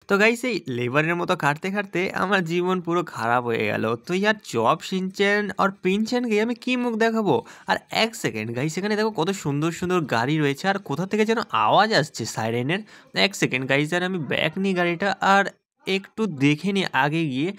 তো গাইস এই লেবারের মতো খাটতে খাটতে আমার জীবন পুরো খারাপ হয়ে গেল। তো ইয়ার জব শিনচেন আর পিনচেনকে আমি কি মুখ দেখাবো? আর এক সেকেন্ড গাইস, এখানে দেখো কত সুন্দর সুন্দর গাড়ি রয়েছে, আর কোথা থেকে যেন আওয়াজ আসছে সাইরেনের। এক সেকেন্ড গাইস, আর আমি ব্যাক নিই গাড়িটা আর একটু দেখে নিই আগে গিয়ে।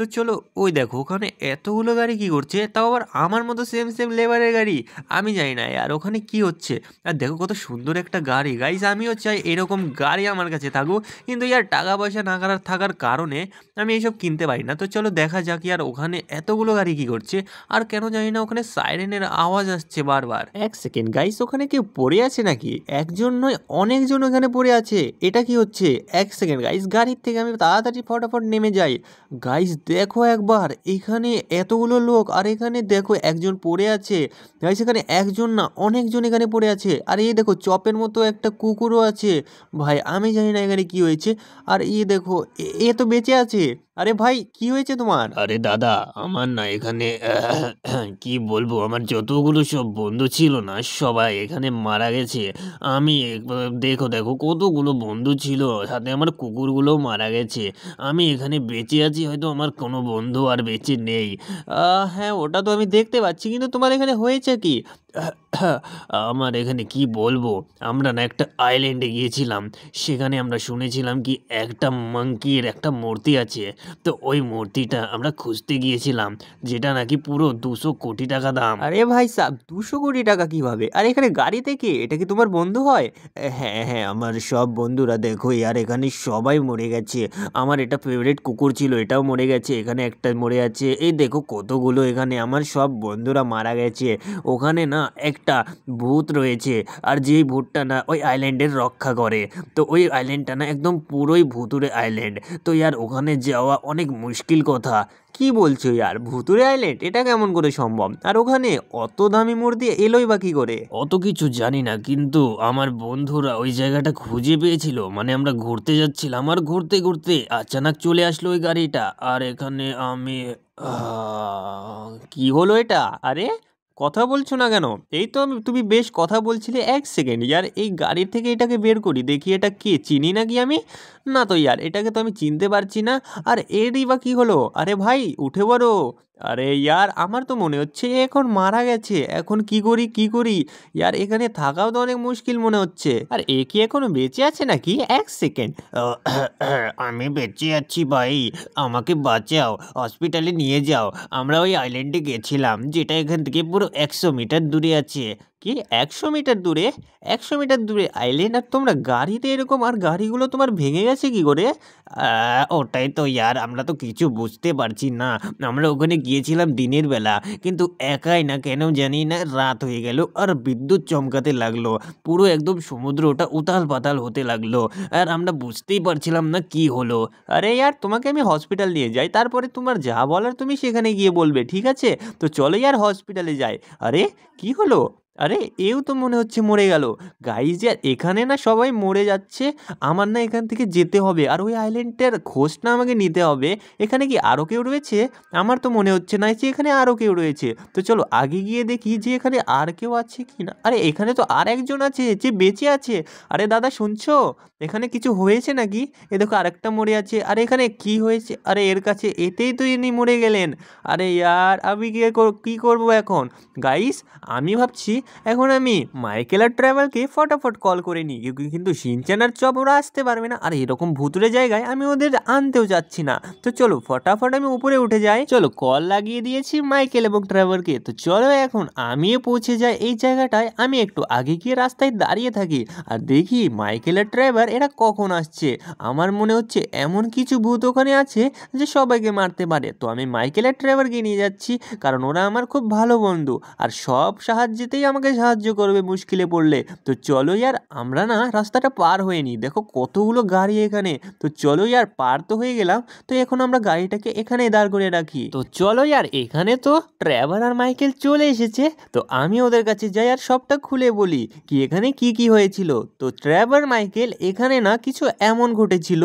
তো চলো, ওই দেখো ওখানে এতগুলো গাড়ি কি করছে, তাও আবার আমার মতো সেম সেম লেবারের গাড়ি। আমি জানি না আর ওখানে কি হচ্ছে। আর দেখো কত সুন্দর একটা গাড়ি গাইস, আমিও চাই এরকম গাড়ি আমার কাছে থাকুক, কিন্তু ইয়ার টাকা পয়সা না থাকার কারণে আমি এইসব কিনতে পারি না। তো চলো দেখা যাক আর ওখানে এতগুলো গাড়ি কি করছে, আর কেন জানি না ওখানে সাইরেনের আওয়াজ আসছে বারবার। এক সেকেন্ড গাইস, ওখানে কেউ পড়ে আছে নাকি? একজন নয় অনেকজন ওখানে পড়ে আছে, এটা কি হচ্ছে? এক সেকেন্ড গাইস, গাড়ির থেকে আমি তাড়াতাড়ি ফটাফট নেমে যাই। গাইস দেখো একবার, এখানে এতগুলো লোক, আর এখানে দেখো একজন পড়ে আছে। গাইস এখানে একজন না অনেকজন এখানে পড়ে আছে, আর এই দেখো চপের মতো একটা কুকুরও আছে। ভাই আমি জানি না এখানে কি হয়েছে। আর এই দেখো এ তো বেঁচে আছে। আরে ভাই কি হয়েছে তোমার? আরে দাদা, আমার না এখানে কি বলবো, আমার যতগুলো সব বন্ধু ছিল না সবাই এখানে মারা গেছে। আমি দেখো দেখো কতগুলো বন্ধু ছিল, সাথে আমার কুকুরগুলোও মারা গেছে। আমি এখানে বেঁচে আছি, হয়তো আমার কোনো বন্ধু আর বেঁচে নেই। হ্যাঁ ওটা তো আমি দেখতে পাচ্ছি, কিন্তু তোমার এখানে হয়েছে কি? আমার এখানে কি বলবো, আমরা না একটা আইল্যান্ডে গিয়েছিলাম। সেখানে আমরা শুনেছিলাম কি একটা মাংকির একটা মূর্তি আছে। তো ওই মূর্তিটা আমরা খুঁজতে গিয়েছিলাম, যেটা নাকি পুরো 200 কোটি টাকা দাম। আরে ভাই সাব, 200 কোটি টাকা কিভাবে? আর এখানে গাড়িতে কে? এটা কি তোমার বন্ধু হয়? হ্যাঁ হ্যাঁ, আমার সব বন্ধুরা দেখো আর এখানে সবাই মরে গেছে। আমার এটা ফেভারিট কুকুর ছিল, এটাও মরে গেছে। এখানে একটা মরে আছে, এই দেখো কতগুলো এখানে আমার সব বন্ধুরা মারা গেছে। ওখানে না একটা ভূত রয়েছে, আর যেই ভূতটা না ওই আইল্যান্ডের রক্ষা করে। তো ওই আইল্যান্ডটা না একদম পুরোই ভুতুরে আইল্যান্ড। তো ইয়ার ওখানে যাওয়া অনেক মুশকিল কথা। কি বলছো ইয়ার, ভুতুরে আইল্যান্ড? এটা কেমন করে সম্ভব? আর ওখানে অত দামি মূর্তি এলোই বা কি করে? অত কিছু জানি না, কিন্তু আমার বন্ধুরা ওই জায়গাটা খুঁজে পেয়েছিল। মানে আমরা ঘুরতে যাচ্ছিলাম, আর ঘুরতে ঘুরতে আচানক চলে আসলো ওই গাড়িটা, আর এখানে আমি কি হলো এটা? আরে কথা বলছো না কেন? এই তো তুমি বেশ কথা বলছিলে। এক সেকেন্ড ইয়ার, এই গাড়ির থেকে এটাকে বের করি দেখি, এটা কে? চিনি নাকি আমি? না তো ইয়ার, এটাকে তো আমি চিনতে পারছি না। আর এরই বা কি হলো? আরে ভাই উঠে পড়ো। আরে ইয়ার, আমার তো মনে হচ্ছে এ এখন মারা গেছে। এখন কি করি কি করি? ইয়ার এখানে থাকাও তো অনেক মুশকিল মনে হচ্ছে। আর এ কি এখনো বেঁচে আছে নাকি? এক সেকেন্ড। আমি বেঁচে আছি ভাই, আমাকে বাঁচাও, হসপিটালে নিয়ে যাও। আমরা ওই আইল্যান্ডে গেছিলাম, যেটা এখান থেকে পুরো 100 মিটার দূরে আছে। কি 100 মিটার দূরে? 100 মিটার দূরে আইল্যান্ড, আর তোমরা গাড়িতে এরকম? আর গাড়িগুলো তোমার ভেঙে গেছে কি করে? ওটাই তো ইয়ার, আমরা তো কিছু বুঝতে পারছি না। আমরা ওখানে গিয়েছিলাম দিনের বেলা, কিন্তু একাই না কেন জানি না রাত হয়ে গেল, আর বিদ্যুৎ চমকাতে লাগলো। পুরো একদম সমুদ্রটা উতাল পাতাল হতে লাগলো, আর আমরা বুঝতেই পারছিলাম না কি হলো। আরে ইয়ার, তোমাকে আমি হসপিটাল নিয়ে যাই, তারপরে তোমার যা বলার তুমি সেখানে গিয়ে বলবে, ঠিক আছে? তো চলো ইয়ার হসপিটালে যাই। আরে কি হলো? আরে এও তো মনে হচ্ছে মরে গেল। গাইজ ইয়ার, এখানে না সবাই মরে যাচ্ছে। আমার না এখান থেকে যেতে হবে, আর ওই আইল্যান্ডটার খোঁজটা আমাকে নিতে হবে। এখানে কি আরও কেউ রয়েছে? আমার তো মনে হচ্ছে না যে এখানে আরও কেউ রয়েছে। তো চলো আগে গিয়ে দেখি যে এখানে আর কেউ আছে কি না। আরে এখানে তো আর একজন আছে যে বেঁচে আছে। আরে দাদা শুনছো? এখানে কিছু হয়েছে নাকি? এ দেখো আরেকটা মরে আছে। আরে এখানে কি হয়েছে? আরে এর কাছে এতেই তো ইনি মরে গেলেন। আরে ইয়ার, আমি কি করবো এখন? গাইস আমি ভাবছি এখন আমি মাইকেল আর ট্রাভেলকে ফটাফট কল করে নিই, কিন্তু শিনচ্যান আর চপ ওরা আসতে পারবে না। আর এরকম ভুতুরে জায়গায় আমি ওদের আনতেও যাচ্ছি না। তো চলো ফটাফট আমি উপরে উঠে যাই। চলো কল লাগিয়ে দিয়েছি মাইকেল এবং ট্রাভেলকে। তো চলো এখন আমিও পৌঁছে যাই এই জায়গাটায়। আমি একটু আগে গিয়ে রাস্তায় দাঁড়িয়ে থাকি আর দেখি মাইকেল আর ট্রাভেল এরা কখন আসছে। আমার মনে হচ্ছে এমন কিছু ভূত ওখানে আছে যে সবাইকে মারতে পারে। তো আমি মাইকেল আর ট্রেভারকে নিয়ে যাচ্ছি, কারণ ওরা আমার খুব ভালো বন্ধু, আর সব সাহায্যেতেই আমাকে সাহায্য করবে মুশকিলে পড়লে। তো চলো ইয়ার, আমরা না রাস্তাটা পার হয়ে নিই। দেখো কতগুলো গাড়ি এখানে। তো চলো ইয়ার, পার তো হয়ে গেলাম। তো এখন আমরা গাড়িটাকে এখানে দাঁড় করে রাখি। তো চলো ইয়ার, এখানে তো ট্রেভার আর মাইকেল চলে এসেছে। তো আমি ওদের কাছে যাই আর সবটা খুলে বলি কি এখানে কি কি হয়েছিল। তো ট্রেভার মাইকেল, এখানে না কিছু এমন ঘটেছিল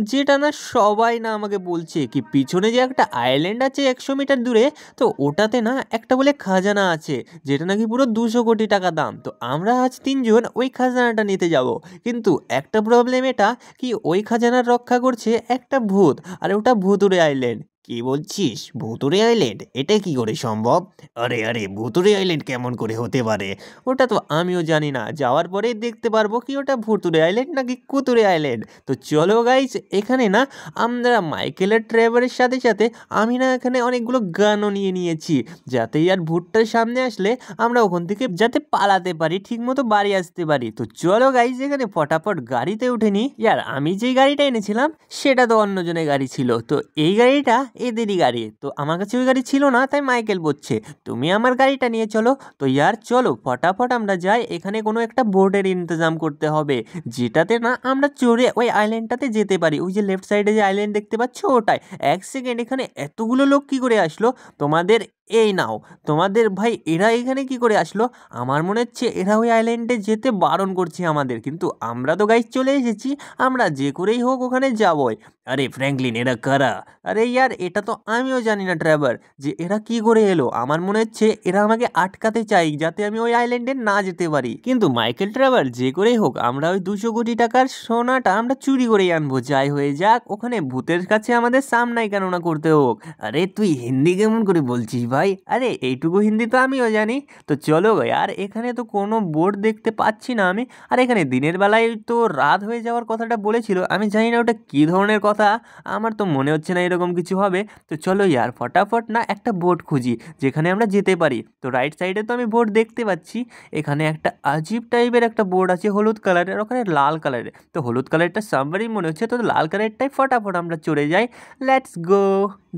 যেটা না সবাই না আমাকে বলছে কি পিছনে যে একটা আইল্যান্ড আছে 100 মিটার দূরে, তো ওটাতে না একটা বলে খাজানা আছে, যেটা নাকি পুরো 200 কোটি টাকা দাম। তো আমরা আজ 3জন ওই খাজানাটা নিতে যাব, কিন্তু একটা প্রবলেম এটা কি ওই খাজানার রক্ষা করছে একটা ভূত, আর ওটা ভুতুড়ে আইল্যান্ড। কি বলছিস? ভুতুড়ে আইল্যান্ড? এটা কি করে সম্ভব? আরে আরে, ভুতুড়ে আইল্যান্ড কেমন করে হতে পারে? ওটা তো আমিও জানি না, যাওয়ার পরেই দেখতে পারবো কি ওটা ভুতুড়ে আইল্যান্ড নাকি কুতুরে আইল্যান্ড। তো চলো গাইস, এখানে না আমরা মাইকেলের ট্রেভারের সাথে সাথে আমি না এখানে অনেকগুলো গানও নিয়ে নিয়েছি, যাতে আর ভূতটার সামনে আসলে আমরা ওখান থেকে যাতে পালাতে পারি, ঠিক মতো বাড়ি আসতে পারি। তো চলো গাইস, এখানে ফটাফট গাড়িতে উঠে নি। ইয়ার আমি যেই গাড়িটা এনেছিলাম সেটা তো অন্যজনের গাড়ি ছিল, তো এই গাড়িটা এদেরই গাড়ি। তো আমার কাছে ওই গাড়ি ছিল না, তাই মাইকেল বলছে তুমি আমার গাড়িটা নিয়ে চলো। তো ইয়ার চলো ফটাফট আমরা যাই, এখানে কোনো একটা বোর্ডের ইন্তজাম করতে হবে, যেটাতে না আমরা চড়ে ওই আইল্যান্ডটাতে যেতে পারি। ওই যে লেফট সাইডে যে আইল্যান্ড দেখতে পাচ্ছ ওটাই। এক সেকেন্ড, এখানে এতগুলো লোক কি করে আসলো? তোমাদের এই নাও, তোমাদের ভাই এরা এখানে কি করে আসলো? আমার মনে হচ্ছে এরা ওই আইল্যান্ডে যেতে বারণ করছে আমাদের, কিন্তু আমরা তো গাইস চলে এসেছি, আমরা যে করেই হোক ওখানে যাবই। আরে ফ্র্যাঙ্কলিন, এরা কারা? আরে ইয়ার এটা তো আমিও জানি না ড্রাইভার, যে এরা কি করে এলো। আমার মনে হচ্ছে এরা আমাকে আটকাতে চাই যাতে আমি ওই আইল্যান্ডে না যেতে পারি। কিন্তু মাইকেল ড্রাইভার যে করেই হোক আমরা ওই 200 কোটি টাকার সোনাটা আমরা চুরি করেই আনবো, যাই হয়ে যাক। ওখানে ভূতের কাছে আমাদের সামনাই কেননা করতে হোক। আরে তুই হিন্দি কেমন করে বলছিস ভাই? আরে এইটুকু হিন্দি তো আমিও জানি। তো চলো আর এখানে তো কোনো বোর্ড দেখতে পাচ্ছি না আমি। আর এখানে দিনের বেলায় তো রাত হয়ে যাওয়ার কথাটা বলেছিল, আমি জানি না ওটা কী ধরনের কথা, আমার তো মনে হচ্ছে না এরকম কিছু হবে। তো চলো ইয়ার ফটাফট না একটা বোর্ড খুঁজি যেখানে আমরা যেতে পারি। তো রাইট সাইডে তো আমি বোর্ড দেখতে পাচ্ছি, এখানে একটা আজীব টাইপের একটা বোর্ড আছে হলুদ কালারের, ওখানে লাল কালারের। তো হলুদ কালারটা সাবমারিন মনে হচ্ছে, তো লাল কালারটাই ফটাফট আমরা চড়ে যাই। Let's go.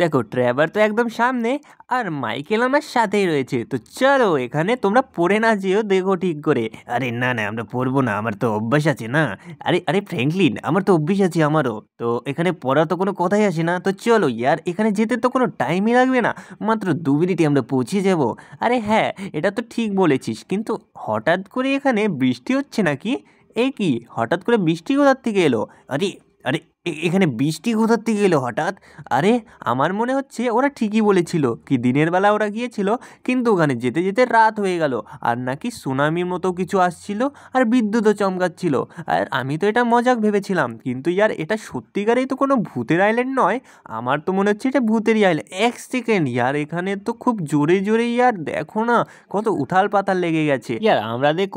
দেখো ট্রেভার তো একদম সামনে আর মাইকেল আমার সাথেই রয়েছে। তো চলো, এখানে তোমরা পড়ে না যেও, দেখো ঠিক করে। আরে না না, আমরা পড়বো না, আমার তো অভ্যাস আছে না। আরে আরে ফ্র্যাঙ্কলিন, আমার তো অভ্যাস আছে আমারও, তো এখানে পড়ার তো কোনো কথাই আসে না। তো চলো ইয়ার, এখানে যেতে তো কোনো টাইমই লাগবে না, মাত্র 2 মিনিটে আমরা পৌঁছে যাব। আরে হ্যাঁ, এটা তো ঠিক বলেছিস, কিন্তু হঠাৎ করে এখানে বৃষ্টি হচ্ছে নাকি? এই কি হঠাৎ করে বৃষ্টি কোথার থেকে এলো? আরে আরে, এখানে বৃষ্টি কোথার থেকে এলো হঠাৎ? আরে আমার মনে হচ্ছে ওরা ঠিকই বলেছিল কি দিনের বেলা ওরা গিয়েছিল, কিন্তু ওখানে যেতে যেতে রাত হয়ে গেল, আর নাকি সুনামির মতো কিছু আসছিল, আর বিদ্যুৎও চমকাচ্ছিল। আর আমি তো এটা মজাক ভেবেছিলাম, কিন্তু ইয়ার এটা সত্যিকারেই তো কোনো ভূতের আইল্যান্ড নয়, আমার তো মনে হচ্ছে এটা ভূতেরই আইল্যান্ড। এক সেকেন্ড ইয়ার, এখানে তো খুব জোরে জোরে ইয়ার দেখো না কত উথাল পাতাল লেগে গেছে। ইয়ার আমরা দিয়ে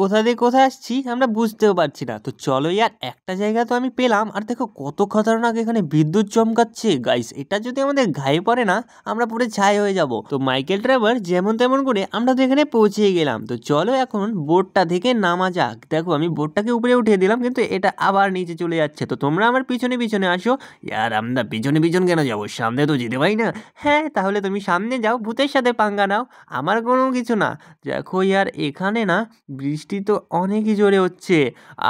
কোথায় আসছি আমরা বুঝতেও পারছি না। তো চলো ইয়ার, একটা জায়গা তো আমি পেলাম, আর দেখো কত খতরনাক এখানে বিদ্যুৎ চমকাচ্ছে গাইস, এটা যদি আমাদের গায়ে পড়ে না আমরা পুরো ছাই হয়ে যাব। তো মাইকেল ড্রাইভার যেমন তেমন করে আমরা তো এখানে পৌঁছে গেলাম। তো চলো এখন বোটটা থেকে নামা যাক। দেখো আমি বোটটাকে উপরে উঠিয়ে দিলাম, কিন্তু এটা আবার নিচে চলে যাচ্ছে। তো তোমরা আমার পিছনে পিছনে আসো। ইয়ার আমরা পিছনে পিছন কেন যাবো? সামনে তো যেতে পারি না। হ্যাঁ, তাহলে তুমি সামনে যাও, ভূতের সাথে পাঙ্গা নাও, আমার কোনো কিছু না। দেখো ইয়ার এখানে না বৃষ্টি তো অনেকই জোরে হচ্ছে,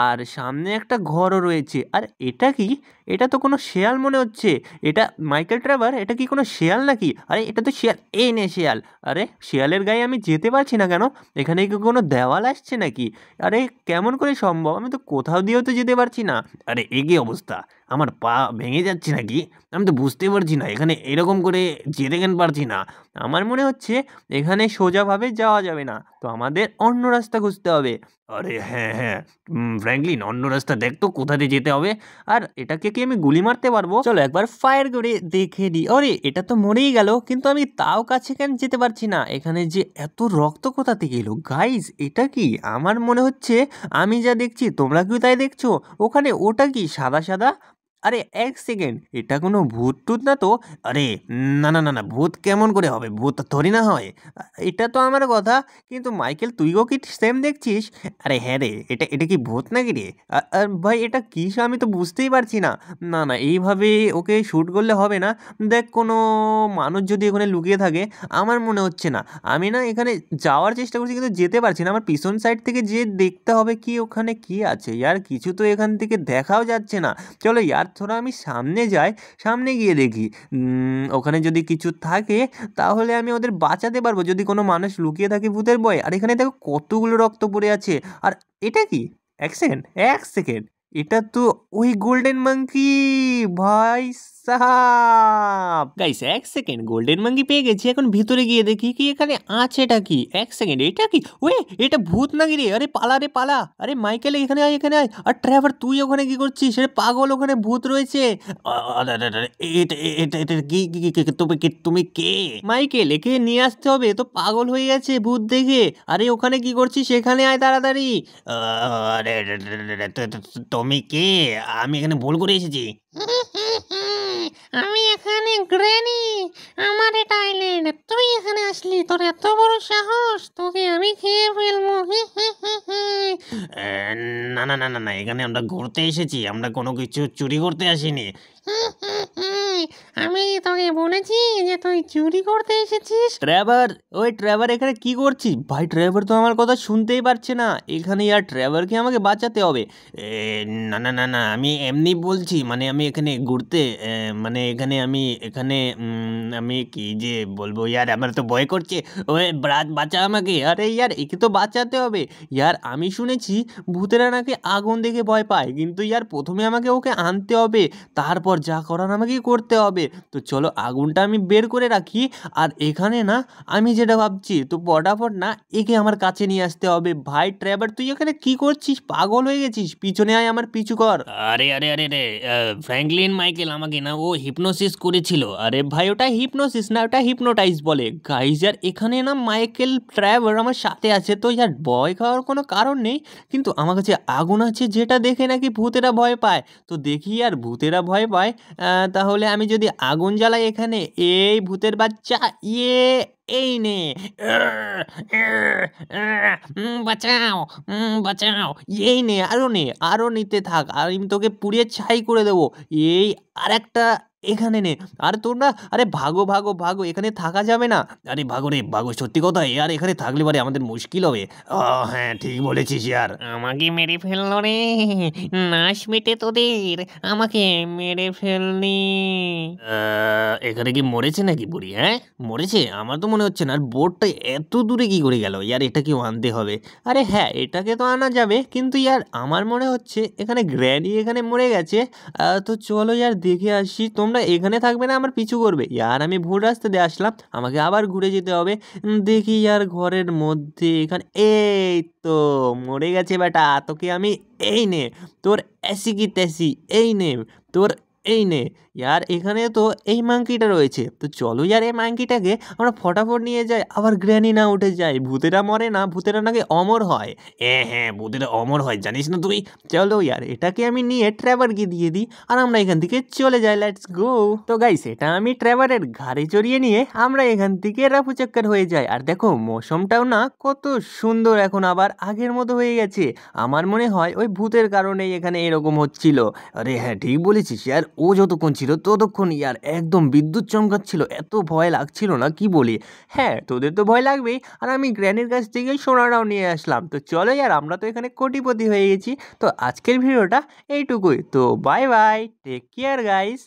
আর সামনে একটা ঘরও রয়েছে। আর এটা কি? এটা তো কোনো শেয়াল মনে হচ্ছে। এটা মাইকেল ট্রেভার, এটা কি কোনো শেয়াল নাকি? আরে এটা তো শেয়াল, এই নে শেয়াল। আরে শেয়ালের গায়ে আমি যেতে পারছি না কেন? এখানে কি কোনো দেওয়াল আসছে নাকি? আরে কেমন করে সম্ভব? আমি তো কোথাও দিয়েও তো যেতে পারছি না। আরে এ কি অবস্থা? আমার পা ভেঙে যাচ্ছে নাকি? আমি তো বুঝতে পারছি না, এখানে এরকম করে যেতে কেন পারছি না। আমার মনে হচ্ছে এখানে সোজাভাবে যাওয়া যাবে না, তো আমাদের অন্য রাস্তা খুঁজতে হবে। আরে হ্যাঁ হ্যাঁ, ফ্র্যাঙ্কলিন অন্য রাস্তা দেখ তো, কোথা দিয়ে যেতে হবে? আর এটাকে কি আমি গুলি মারতে পারবো? চলো একবার ফায়ার করে দেখে দিই। আরে এটা তো মরেই গেল, কিন্তু আমি তাও কাছে কেন যেতে পারছি না? এখানে যে এত রক্ত কোথা থেকে এলো গাইজ? এটা কি? আমার মনে হচ্ছে আমি যা দেখছি তোমরা কি তাই দেখছো? ওখানে ওটা কি সাদা সাদা? আরে এক সেকেন্ড, এটা কোনো ভূত টুত না তো? আরে না না না না, ভূত কেমন করে হবে? ভূত তো থরি না হয়। এটা তো আমার কথা, কিন্তু মাইকেল তুইও কি সেম দেখছিস? আরে হ্যাঁ রে, এটা এটা কি ভূত নাকি রে? আর ভাই এটা কী আমি তো বুঝতেই পারছি না। না না, এইভাবে ওকে শ্যুট করলে হবে না। দেখ কোনো মানুষ যদি ওখানে লুকিয়ে থাকে, আমার মনে হচ্ছে না। আমি না এখানে যাওয়ার চেষ্টা করছি কিন্তু যেতে পারছি না। আমার পিছন সাইড থেকে যেয়ে দেখতে হবে কি ওখানে কি আছে। ইয়ার কিছু তো এখান থেকে দেখাও যাচ্ছে না। চলো ইয়ার থোড়া আমি সামনে যাই, সামনে গিয়ে দেখি ওখানে যদি কিছু থাকে তাহলে আমি ওদের বাঁচাতে পারবো, যদি কোনো মানুষ লুকিয়ে থাকে ভূতের ভয়ে। আর এখানে দেখো কতগুলো রক্ত পড়ে আছে। আর এটা কি? এক সেকেন্ড, এক সেকেন্ড, এটা তো ওই গোল্ডেন মাঙ্কি ভাই সাহাব। গাইস এক সেকেন্ড, গোল্ডেন মাঙ্কি পেয়ে গেছি, এখন ভিতরে গিয়ে দেখি কি এখানে আছেটা কি। এক সেকেন্ড, এটা কি? ওয়ে এটা ভূত নাকি রে? আরে পালা রে পালা। আরে মাইকেল এখানে আয়, এখানে আয়। আর ট্রেভার তুই ওখানে কি করছিস? আরে পাগল, ওখানে ভূত রয়েছে। আরে, আরে, আরে, এটা এটা এটা তুমি কে? মাইকেল একে নিয়ে আসতে হবে, তো পাগল হয়ে গেছে ভূত দেখে। আরে ওখানে কি করছিস? এখানে আয় তাড়াতাড়ি। আরে, আরে, আরে, আরে, তুমি কে? আমি এখানে ভুল করে এসেছি। আমি এখানে গ্র্যানি, আমার এটা আইল্যান্ড, তুই এখানে আসলি, তোর এত বড় সাহস, তোকে আমি খেয়ে ফেলবো। না না না না না, এখানে আমরা ঘুরতে এসেছি, আমরা কোনো কিছু চুরি করতে আসিনি। আমি তোকে বলেছি যে তুই চুরি করতে এসেছিস। ট্রেভার, ওই ট্রেভার এখানে কি করছিস? ভাই ট্রেভার তো আমার কথা শুনতেই পারছে না এখানে। আর ট্রেভারকে আমাকে বাঁচাতে হবে। এ, না না না না, আমি এমনি বলছি, মানে আমি এখানে ঘুরতে, মানে এখানে আমি কি যে বলবো ইয়ার, আমার তো ভয় করছে। ওই ব্রাত, বাঁচা আমাকে। আরে ইয়ার একে তো বাঁচাতে হবে। ইয়ার আমি শুনেছি ভূতেরা নাকি আগুন দেখে ভয় পায়, কিন্তু ইয়ার প্রথমে আমাকে ওকে আনতে হবে, তারপর যা করার আমাকে করতে হবে। তো চলো আগুনটা আমি বের করে রাখি। আর এখানে না আমি যেটা ভাবছি, তো ফটাফট না একে আমার কাছে নিয়ে আসতে হবে। ভাই ট্রেভার তুই এখানে কি করছিস? পাগল হয়ে গেছিস? পিছনে আয়, আমার পিছু কর। আরে আরে আরে রে, ফ্র্যাঙ্কলিন মাইকেল আমাকে না ও হিপনোসিস করেছিল। আরে ভাই ওটা হিপনোসিস না, ওটা হিপনোটাইজ বলে। গাইজ আর এখানে না মাইকেল ট্রেভার আমার সাথে আছে, তো ইয়ার ভয় খাওয়ার কোনো কারণ নেই। কিন্তু আমার কাছে আগুন আছে, যেটা দেখে নাকি ভূতেরা ভয় পায়। তো দেখি আর ভূতেরা ভয় পায়, তাহলে আমি যদি আগুন জ্বালাই এখানে, এই ভূতের বাচ্চা, ইয়ে এই নে। বাঁচাও, বাঁচাও। এই নে, আরো নে, আরো নিতে থাক, আর আমি তোকে পুড়িয়ে ছাই করে দেবো। এই আর একটা এখানে নে। আর তোর না, আরে ভাগো ভাগো ভাগো, এখানে থাকা যাবে না। আরে ভাগো রে ভাগো, সত্যি কথা, আর এখানে থাকলে পরে আমাদের মুশকিল হবে। হ্যাঁ ঠিক বলেছিস ইয়ার। আমাকে মেরে ফেললো রে, নাশ মিটে তোদের, আমাকে মেরে ফেলনি। এখানে কি মরেছে নাকি বুড়ি? হ্যাঁ মরেছে, আমার তো মনে হচ্ছে না। আর বোর্ডটা এত দূরে কি করে গেল ইয়ার? এটা কি আনতে হবে? আরে হ্যাঁ এটাকে তো আনা যাবে, কিন্তু ইয়ার আমার মনে হচ্ছে এখানে গ্র্যানি এখানে মরে গেছে। তো চলো ইয়ার দেখে আসি। তোমরা এখানে থাকবে না, আমার পিছু করবে। ইয়ার আমি ভুল রাস্তা দিয়ে আসলাম, আমাকে আবার ঘুরে যেতে হবে। দেখি ইয়ার ঘরের মধ্যে এখানে, এই তো মরে গেছে বেটা। তোকে আমি, এই নে তোর এসি কি তেসি, এই নে তোর, এই নে। ইয়ার এখানে তো এই মাংকিটা রয়েছে, তো চলো ইয়ার এই মাংকিটাকে আমরা ফটাফট নিয়ে যাই, আবার গ্র্যানি না উঠে যায়। ভূতেরা মরে না, ভূতেরা নাকি অমর হয়। হ্যাঁ ভূতেরা অমর হয়, জানিস না তুই? চলো ইয়ার এটাকে আমি নিয়ে ট্রেভারকে দিয়ে দিই, আর আমরা এখান থেকে চলে যাই। Let's go. তো গাইস এটা আমি ট্রেভারের ঘাড়ে চড়িয়ে নিয়ে আমরা এখান থেকে রাফু চক্কর হয়ে যাই। আর দেখো মৌসুমটাও না কত সুন্দর, এখন আবার আগের মতো হয়ে গেছে। আমার মনে হয় ওই ভূতের কারণেই এখানে এরকম হচ্ছিল। আরে হ্যাঁ ঠিক বলেছিস ইয়ার, ও যতক্ষণ ছিল ততক্ষণ ইয়ার একদম বিদ্যুৎ চমকাচ্ছিল, এত ভয় লাগছিল না কি বলি। হ্যাঁ তোদের তো ভয় লাগবেই, আর আমি গ্র্যানির কাছ থেকে সোনাটাও নিয়ে আসলাম। তো চলো ইয়ার আমরা তো এখানে কোটিপতি হয়ে গেছি। তো আজকের ভিডিওটা এইটুকুই। তো bye bye, take care guys.